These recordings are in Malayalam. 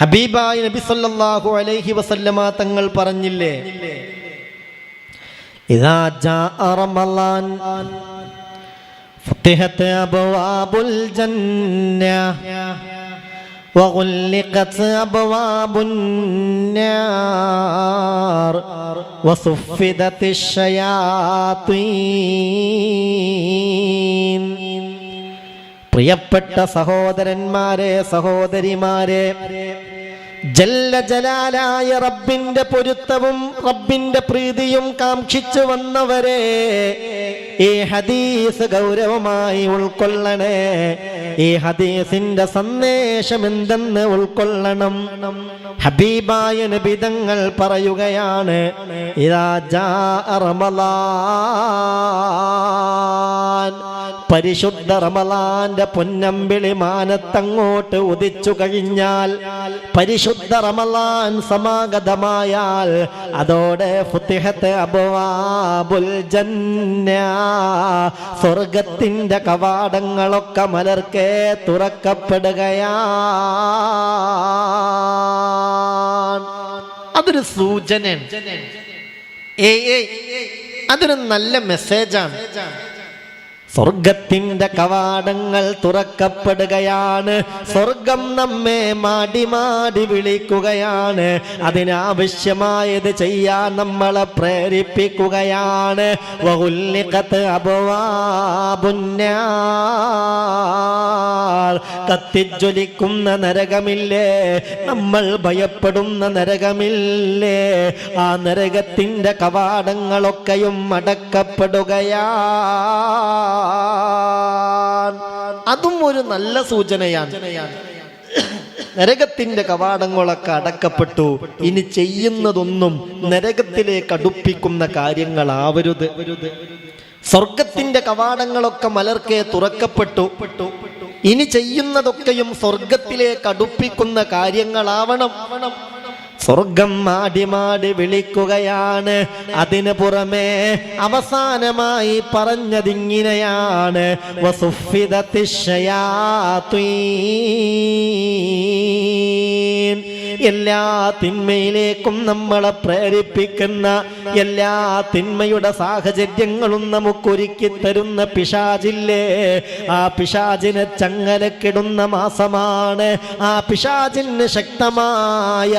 ഹബീബായ നബി സല്ലല്ലാഹു അലൈഹി വസല്ലമ തങ്ങൾ പറഞ്ഞില്ലേ, ഇദാ ജാഅ റമളാൻ ഫുതിഹത് അബ്വാബുൽ ജന്ന വഗുല്ലിഖത് അബ്വാബുൻ നാർ വസുഫിദതിശ് ശയാത്തീൻ. പ്രിയപ്പെട്ട സഹോദരന്മാരെ, സഹോദരിമാരെ, ജല്ല ജലാലായ റബ്ബിന്റെ പൊരുത്തവും റബ്ബിന്റെ പ്രീതിയും കാംക്ഷിച്ചു വന്നവരെ, ഈ ഹദീസ് ഗൗരവമായി ഉൾക്കൊള്ളണേ. ഈ ഹദീസിന്റെ സന്ദേശം എന്തെന്ന് ഉൾക്കൊള്ളണം. ഹബീബായ നബി തങ്ങൾ പറയുകയാണ്, ഇദാ ജാഅ റമളാൻ, പരിശുദ്ധ റമളാന്റെ പൊന്നമ്പിളി മാനത്തങ്ങോട്ട് ഉദിച്ചു കഴിഞ്ഞാൽ, പരിശുദ്ധ റമളാൻ സമാഗതമായാൽ, അതോടെ ഫുതിഹത് അബ്വാബുൽ ജന്ന, സ്വർഗത്തിന്റെ കവാടങ്ങളൊക്കെ മലർക്കെ തുറക്കപ്പെടുകയാണ്. അതൊരു സൂചനയാണ്, അതൊരു നല്ല മെസ്സേജാണ്. സ്വർഗത്തിന്റെ കവാടങ്ങൾ തുറക്കപ്പെടുകയാണ്. സ്വർഗം നമ്മെ മാടി മാടി വിളിക്കുകയാണ്. അതിനാവശ്യമായത് ചെയ്യാൻ നമ്മളെ പ്രേരിപ്പിക്കുകയാണ്. വഗുല്ലിഖത് അബ്വാബുൻ നാർ, കത്തിജ്വലിക്കുന്ന നരകമില്ലേ, നമ്മൾ ഭയപ്പെടുന്ന നരകമില്ലേ, ആ നരകത്തിന്റെ കവാടങ്ങളൊക്കെയും അടക്കപ്പെടുകയാണ്. അതും ഒരു നല്ല സൂചനയാണ്. നരകത്തിന്റെ കവാടങ്ങളൊക്കെ അടക്കപ്പെട്ടു. ഇനി ചെയ്യുന്നതൊന്നും നരകത്തിലേക്ക് അടുപ്പിക്കുന്ന കാര്യങ്ങളാവരുത്. സ്വർഗത്തിന്റെ കവാടങ്ങളൊക്കെ മലർക്കെ തുറക്കപ്പെട്ടു. ഇനി ചെയ്യുന്നതൊക്കെയും സ്വർഗത്തിലേക്ക് അടുപ്പിക്കുന്ന കാര്യങ്ങളാവണം. സ്വർഗം മാടി മാടി വിളിക്കുകയാണ്. അതിനു പുറമെ അവസാനമായി പറഞ്ഞതിങ്ങനെയാണ്, വസുഫിദതിശ് ശയാത്തീൻ, എല്ലാ തിന്മയിലേക്കും നമ്മളെ പ്രേരിപ്പിക്കുന്ന, എല്ലാ തിന്മയുടെ സാഹചര്യങ്ങളും നമുക്കൊരുക്കി തരുന്ന പിശാചില്ലേ, ആ പിശാചിനെ ചങ്ങലക്കിടുന്ന മാസമാണ്. ആ പിശാചിന് ശക്തമായ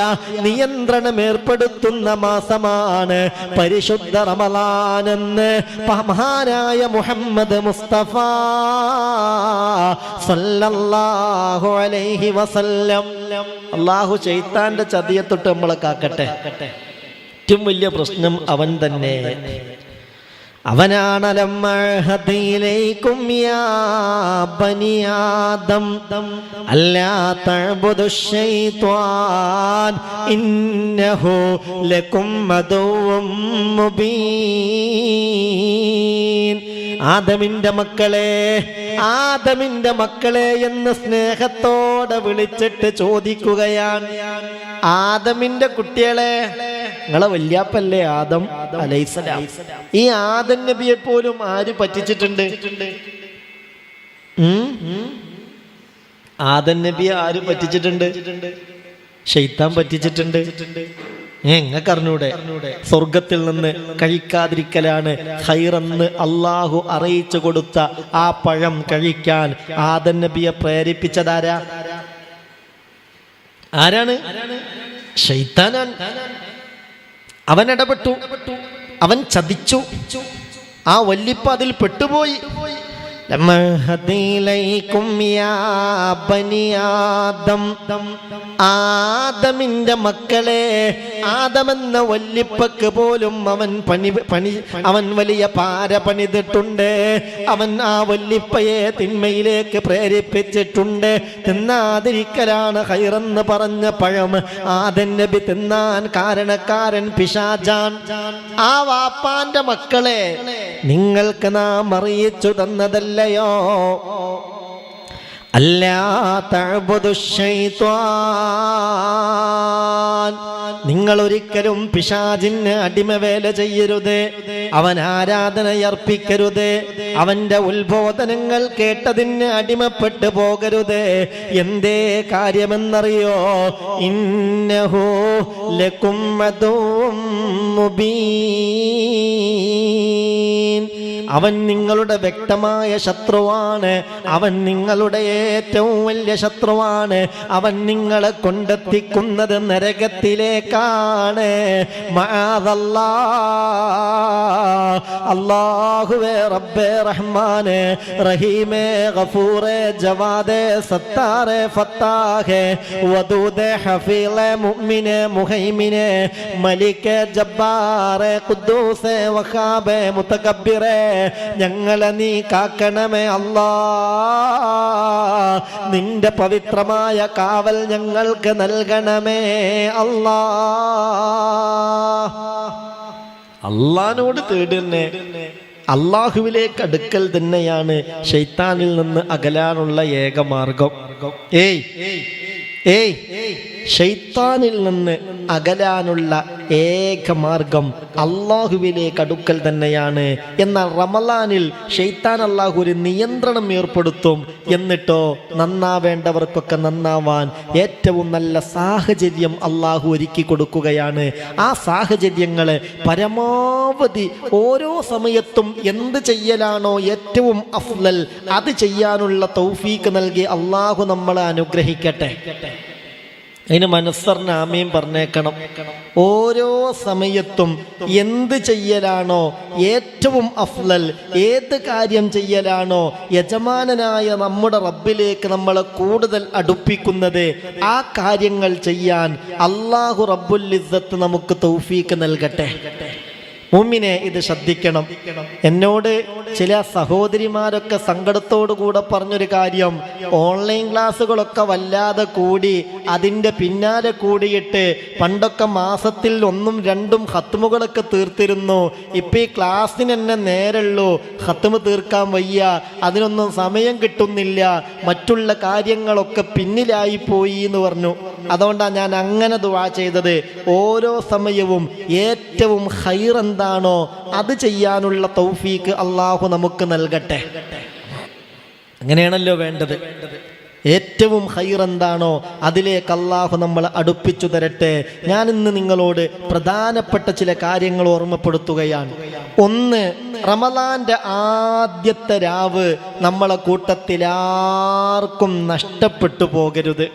നിയന്ത്രണം ഏർപ്പെടുത്തുന്ന മാസമാണ് പരിശുദ്ധ റമളാനെന്ന് മഹാനായ മുഹമ്മദ് മുസ്തഫ സല്ലല്ലാഹു അലൈഹി വസല്ലം. അല്ലാഹു ശൈത്താന്റെ ചതിയെ തൊട്ട് നമ്മളെ കാക്കട്ടെ. ഏറ്റവും വലിയ പ്രശ്നം അവൻ തന്നെ. അവനാണ് ലമ്മഅഹദിലൈക്കും യാ ബനി ആദം അല്ലാ തഅബുദുശ് ശൈത്വാൻ ഇന്നഹു ലക്കും അദുവ്വും മുബീൻ. ആദമിന്റെ മക്കളെ, ആദമിന്റെ മക്കളെ എന്ന് സ്നേഹത്തോടെ വിളിച്ചിട്ട് ചോദിക്കുകയാണ്, ആദമിന്റെ കുട്ടികളെ, നിങ്ങളെ വല്യാപ്പല്ലേ ആദം അലൈഹിസ്സലാം, ഈ ആദം നബിയെ പോലും ആര് പറ്റിച്ചിട്ടുണ്ട്? ആദം നബിയെ ആര് പറ്റിച്ചിട്ടുണ്ട്? ശൈത്താൻ പറ്റിച്ചിട്ടുണ്ട്. നിങ്ങൾക്ക് അറിഞ്ഞൂടെ? സ്വർഗത്തിൽ നിന്ന് കഴിക്കാതിരിക്കലാണ് ഖൈറെന്ന് അള്ളാഹു അറിയിച്ചു കൊടുത്ത ആ പഴം കഴിക്കാൻ ആദം നബിയെ പ്രേരിപ്പിച്ചതാരാ? ആരാണ്? ശൈത്താനാണ്. അവൻ ഇടപെട്ടു, അവൻ ചതിച്ചു. ആ വല്ലിപ്പ അതിൽ പെട്ടുപോയി. ആദമിന്റെ മക്കളെ, ആദമെന്ന വല്ലിപ്പക്ക് പോലും അവൻ വലിയ പാര പണിതിട്ടുണ്ട്. അവൻ ആ വല്ലിപ്പയെ തിന്മയിലേക്ക് പ്രേരിപ്പിച്ചിട്ടുണ്ട്. തിന്നാതിരിക്കലാണ് ഖൈറെന്ന് പറഞ്ഞ പഴം ആദം നബി തിന്നാൻ കാരണക്കാരൻ പിശാചാൻ. ആ വാപ്പാന്റെ മക്കളെ, നിങ്ങൾക്ക് നാം അറിയിച്ചു തന്നതല്ലയോ, അല്ലാ തഅബുദുശ് ശൈത്വാൻ, നിങ്ങൾ ഒരിക്കലും പിശാചിന് അടിമവേല ചെയ്യരുത്, അവൻ ആരാധനയർപ്പിക്കരുത്, അവന്റെ ഉത്ബോധനങ്ങൾ കേട്ടതിന് അടിമപ്പെട്ടു പോകരുത്. എന്തേ കാര്യമെന്നറിയോ? ഇന്നഹു ലകും അദുവ്വം മുബീൻ. അവൻ നിങ്ങളുടെ വ്യക്തമായ ശത്രുവാണ്, അവൻ നിങ്ങളുടെ ഏറ്റവും വലിയ ശത്രുവാണ്. അവൻ നിങ്ങളെ കൊണ്ടെത്തിക്കുന്നത് നരകത്തിലേക്കാണ്. അല്ലാഹുവേ റബ്ബേ റഹ്മാനെ റഹീമേ ഗഫൂറേ ജവാദേ സത്താറേ ഫത്താഹേ വദൂദേ ഹഫീളേ മുഅ്മിനേ മുഹൈമിനേ മലികേ ജബ്ബാറേ ഖുദ്ദൂസേ വഖാബേ മുതകബ്ബിറേ, ഞങ്ങളെ നീ കാക്കണമേ അല്ലാ. നിന്റെ പവിത്രമായ കാവൽ ഞങ്ങൾക്ക് നൽകണമേ അല്ലാ. അള്ളാനോട് തേടുന്നെ, അള്ളാഹുവിലേക്ക് അടുക്കൽ തന്നെയാണ് ശൈത്താനിൽ നിന്ന് അകലാനുള്ള ഏക മാർഗം. ശൈത്താനിൽ നിന്ന് അകലാനുള്ള ഏക മാർഗം അള്ളാഹുവിലേക്ക് അടുക്കൽ തന്നെയാണ്. എന്നാൽ റമളാനിൽ ശൈത്താൻ അള്ളാഹു ഒരു നിയന്ത്രണം ഏർപ്പെടുത്തും. എന്നിട്ടോ നന്നാവേണ്ടവർക്കൊക്കെ നന്നാവാൻ ഏറ്റവും നല്ല സാഹചര്യം അള്ളാഹു ഒരുക്കി കൊടുക്കുകയാണ്. ആ സാഹചര്യങ്ങളെ പരമാവധി ഓരോ സമയത്തും എന്ത് ചെയ്യലാണോ ഏറ്റവും അഫ്ളൽ അത് ചെയ്യാനുള്ള തൗഫീക്ക് നൽകി അള്ളാഹു നമ്മളെ അനുഗ്രഹിക്കട്ടെ. അതിന് മനസ്സറിന് ആമീൻ പറഞ്ഞേക്കണം. ഓരോ സമയത്തും എന്ത് ചെയ്യലാണോ ഏറ്റവും അഫ്ളൽ, ഏത് കാര്യം ചെയ്യലാണോ യജമാനനായ നമ്മുടെ റബ്ബിലേക്ക് നമ്മളെ കൂടുതൽ അടുപ്പിക്കുന്നത്, ആ കാര്യങ്ങൾ ചെയ്യാൻ അല്ലാഹു റബ്ബുൽ ഇസ്സത്ത് നമുക്ക് തൗഫീക്ക് നൽകട്ടെ. മുഅ്മിനെ ഇത് ശ്രദ്ധിക്കണം. എന്നോട് ചില സഹോദരിമാരൊക്കെ സങ്കടത്തോടു കൂടെ പറഞ്ഞൊരു കാര്യം, ഓൺലൈൻ ക്ലാസ്സുകളൊക്കെ വല്ലാതെ കൂടി അതിൻ്റെ പിന്നാലെ കൂടിയിട്ട് പണ്ടൊക്കെ മാസത്തിൽ 1ഉം 2ഉം ഖത്മുകളൊക്കെ തീർത്തിരുന്നു. ഇപ്പം ഈ ക്ലാസ്സിന് തന്നെ നേരമുള്ളൂ, ഖത്മ് തീർക്കാൻ വയ്യ, അതിനൊന്നും സമയം കിട്ടുന്നില്ല, മറ്റുള്ള കാര്യങ്ങളൊക്കെ പിന്നിലായി പോയി എന്ന് പറഞ്ഞു. അതുകൊണ്ടാണ് ഞാൻ അങ്ങനെ ദുആ ചെയ്തത്. ഓരോ സമയവും ഏറ്റവും ഖൈർ എന്താണോ അത് ചെയ്യാനുള്ള തൗഫീക്ക് അള്ളാഹു നമുക്ക് നൽകട്ടെ. അങ്ങനെയാണല്ലോ വേണ്ടത്. ഏറ്റവും ഖൈർ എന്താണോ അതിലേക്ക് അള്ളാഹു നമ്മളെ അടുപ്പിച്ചു തരട്ടെ. ഞാൻ ഇന്ന് നിങ്ങളോട് പ്രധാനപ്പെട്ട ചില കാര്യങ്ങൾ ഓർമ്മപ്പെടുത്തുകയാണ്. ഒന്ന്, റമളാന്റെ ആദ്യത്തെ രാവ് നമ്മളെ കൂട്ടത്തിൽ ആർക്കും നഷ്ടപ്പെട്ടു പോകരുത്.